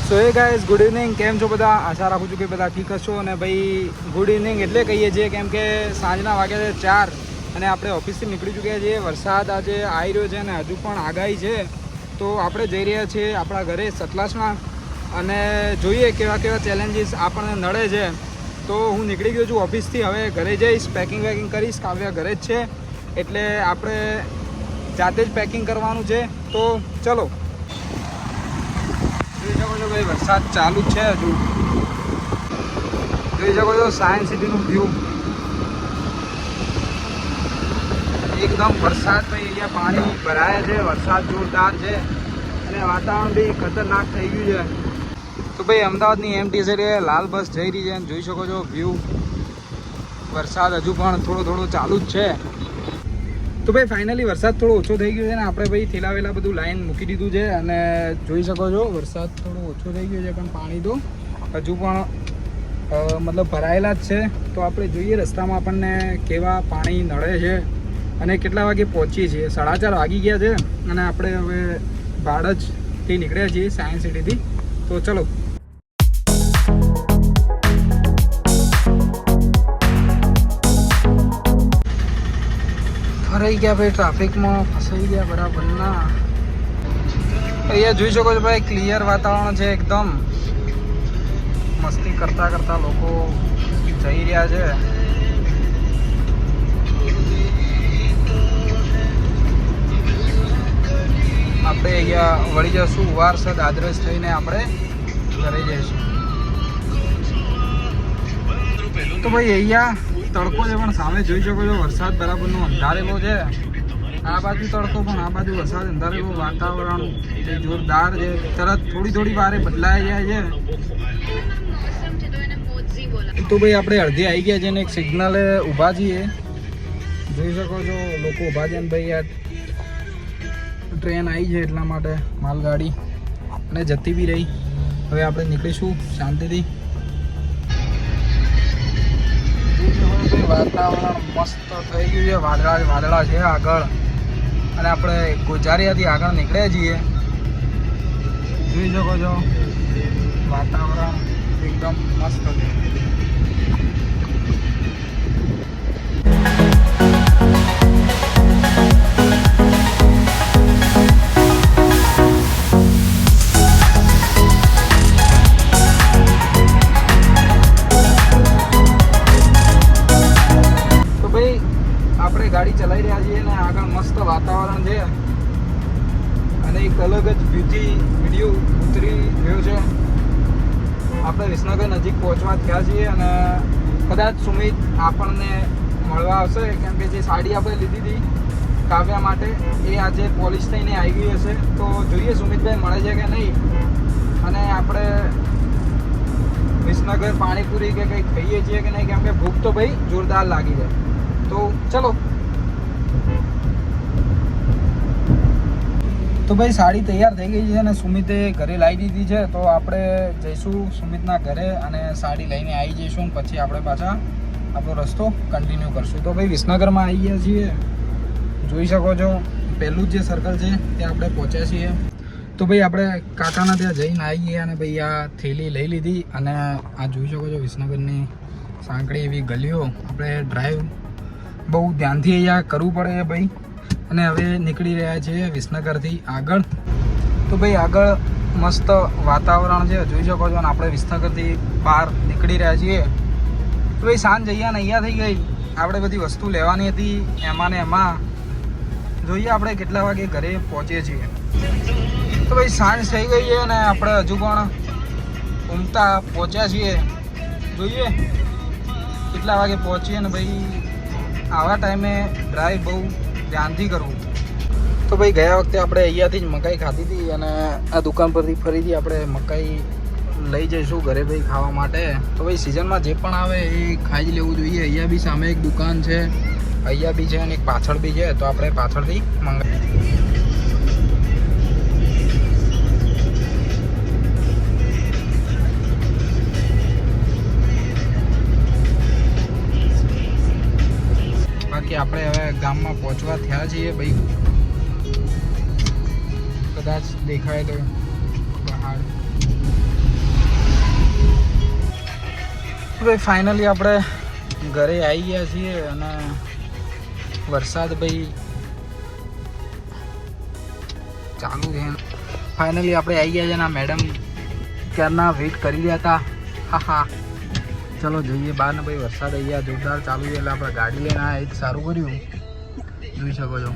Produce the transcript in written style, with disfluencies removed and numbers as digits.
સો એ guys good evening, કેમ છો બધા? આશા રાખું છું કે બધા ઠીક હશો. અને ભાઈ ગુડ ઇવનિંગ એટલે કહીએ છીએ કેમ કે સાંજના વાગ્યા છે 4 અને આપણે ઓફિસથી નીકળી ચૂક્યા છીએ. વરસાદ આજે આવી રહ્યો છે અને હજુ પણ આગાહી છે, તો આપણે જઈ રહ્યા છીએ આપણા ઘરે સતલાસમાં અને જોઈએ કેવા કેવા ચેલેન્જીસ આપણને નડે છે. તો હું નીકળી ગયો છું ઓફિસથી, હવે ઘરે જઈશ, પેકિંગ વેકિંગ કરીશ. કાવ્ય ઘરે જ છે એટલે આપણે જાતે જ પેકિંગ કરવાનું છે. તો ચલો. જોઈ શકો છો ભાઈ વરસાદ ચાલુ જ છે, હજુ જોઈ શકો છો સાયન્સ સિટીનું વ્યૂ. એકદમ વરસાદ ભાઈ, અહીંયા પાણી ભરાયા છે, વરસાદ જોરદાર છે અને વાતાવરણ બી ખતરનાક થઈ ગયું છે. તો ભાઈ અમદાવાદની એમટીએસ લાલ બસ જઈ રહી છે અને જોઈ શકો છો વ્યૂ. વરસાદ હજુ પણ થોડો થોડો ચાલુ જ છે. તો ભાઈ ફાઇનલી વરસાદ થોડો ઓછો થઈ ગયો છે ને આપણે ભાઈ થેલા વેલા બધું લાઈન મૂકી દીધું છે અને જોઈ શકો છો વરસાદ થોડો ઓછો થઈ ગયો છે, પણ પાણી તો હજુ પણ મતલબ ભરાયેલા જ છે. તો આપણે જોઈએ રસ્તામાં આપણને કેવા પાણી નડે છે અને કેટલા વાગે પહોંચીએ છીએ. 4:30 વાગી ગયા છે અને આપણે હવે ભાડજથી નીકળ્યા છીએ સાયન્સ સિટીથી. તો ચલો. ફરાઈ ગયા ભાઈ, ટ્રાફિકમાં ફસાઈ ગયા બરાબર ના. અહીંયા જોઈ શકો છો ભાઈ ક્લિયર વાતાવરણ છે એકદમ. મસ્તી કરતા કરતા લોકો જઈ રહ્યા છે. આપણે અહીંયા વળી જશું વારસદ આદરસ થઈને આપણે ઘરે જઈશું. તો ભાઈ અહીંયા તડકો છે પણ સામે જોઈ શકો છો વરસાદ બરાબરનો અંધારેલો છે. આ બાજુ તડકો પણ આ બાજુ વરસાદ અંધારેલો. વાતાવરણ જે જોરદાર છે, તરત થોડી વારે બદલાઈ જાય છે. તો ભાઈ આપણે અડધી આવી ગયા છે ને એક સિગ્નલે ઊભા છીએ. જોઈ શકો છો લોકો ઊભા છે ને ભાઈ આ ટ્રેન આવી છે એટલા માટે માલગાડી અને જતી બી રહી. હવે આપણે નીકળીશું શાંતિથી. વાતાવરણ મસ્ત થઈ ગયું છે, વાદળા છે આગળ અને આપણે ગોજારિયાથી આગળ નીકળ્યા છીએ. જોઈ શકો છો વાતાવરણ એકદમ મસ્ત છે. આપણે ગાડી ચલાવી રહ્યા છીએ ને આગળ મસ્ત વાતાવરણ છે અને એક અલગ જ બ્યુટી વિડીયો ઉતરી રહ્યો છે. આપણે વિસનગર નજીક પહોંચવા થયા છીએ અને કદાચ સુમિત આપણને મળવા આવશે કેમ કે જે સાડી આપણે લીધી હતી કાવ્યા માટે એ આજે પોલિશ થઈને આવી ગઈ હશે. તો જોઈએ સુમિતભાઈ મળે છે કે નહીં. અને આપણે વિસનગર પાણીપુરી કે કંઈ ખાઈએ છીએ કે નહીં, કેમ કે ભૂખ તો ભાઈ જોરદાર લાગી છે. તો ચલો. તો ભાઈ સાડી તૈયાર થઈ ગઈ છે અને સુમિતે ઘરે લાવી દીધી છે. તો આપણે જઈશું સુમિતના ઘરે અને સાડી લઈને આવી જઈશું. પછી આપણે પાછા આપણો રસ્તો કન્ટિન્યુ કરશું. તો ભાઈ વિસનગરમાં આવી ગયા છીએ. જોઈ શકો છો પહેલું જ જે સર્કલ છે ત્યાં આપણે પહોંચ્યા છીએ. તો ભાઈ આપણે કાકાના ત્યાં જઈને આવી ગયા અને ભાઈ આ થેલી લઈ લીધી અને આ જોઈ શકો છો વિસનગરની સાંકડી એવી ગલીઓ. આપણે ડ્રાઈવ બહુ ધ્યાનથી અહીંયા કરવું પડે ભાઈ. અને હવે નીકળી રહ્યા છીએ વિસનગરથી આગળ. તો ભાઈ આગળ મસ્ત વાતાવરણ છે જોઈ શકો છો અને આપણે વિસનગરથી બહાર નીકળી રહ્યા છીએ. તો ભાઈ સાંજ અહીંયા થઈ ગઈ. આપણે બધી વસ્તુ લેવાની હતી એમાં ને એમાં. જોઈએ આપણે કેટલા વાગે ઘરે પહોંચીએ છીએ. તો ભાઈ સાંજ થઈ ગઈ છે અને આપણે હજુ પણ ઉમતા પહોંચ્યા છીએ. જોઈએ કેટલા વાગે પહોંચીએ ને ભાઈ આવા ટાઈમે ડ્રાઈવ બહુ ધ્યાનથી કરવું. તો ભાઈ ગયા વખતે આપણે અહીંયાથી જ મકાઈ ખાધી હતી અને આ દુકાન પરથી ફરીથી આપણે મકાઈ લઈ જઈશું ઘરે ભાઈ ખાવા માટે. તો ભાઈ સિઝનમાં જે પણ આવે એ ખાઈ જ લેવું જોઈએ. અહીંયા બી સામે એક દુકાન છે, અહીંયા બી છે અને એક પાછળ બી છે. તો આપણે પાછળથી મંગાવીએ. બાકી આપણે હવે ગામમાં પહોંચવા થયા છીએ ભાઈ. કદાચ દેખાય તો પહાડ ભાઈ ફાઇનલી આપણે ઘરે આવી ગયા છીએ અને વરસાદ ભાઈ ચાલુ છે. ફાઇનલી આપણે આવી ગયા છે ને મેડમ ક્યારના વેઇટ કરી રહ્યા હતા. હા ચલો જઈએ બહાર ને ભાઈ વરસાદ આવી ગયા જોરદાર ચાલુ છે એટલે આપણે ગાડી લઈને આવ્યા એ જ સારું કર્યું જોઈ શકો છો.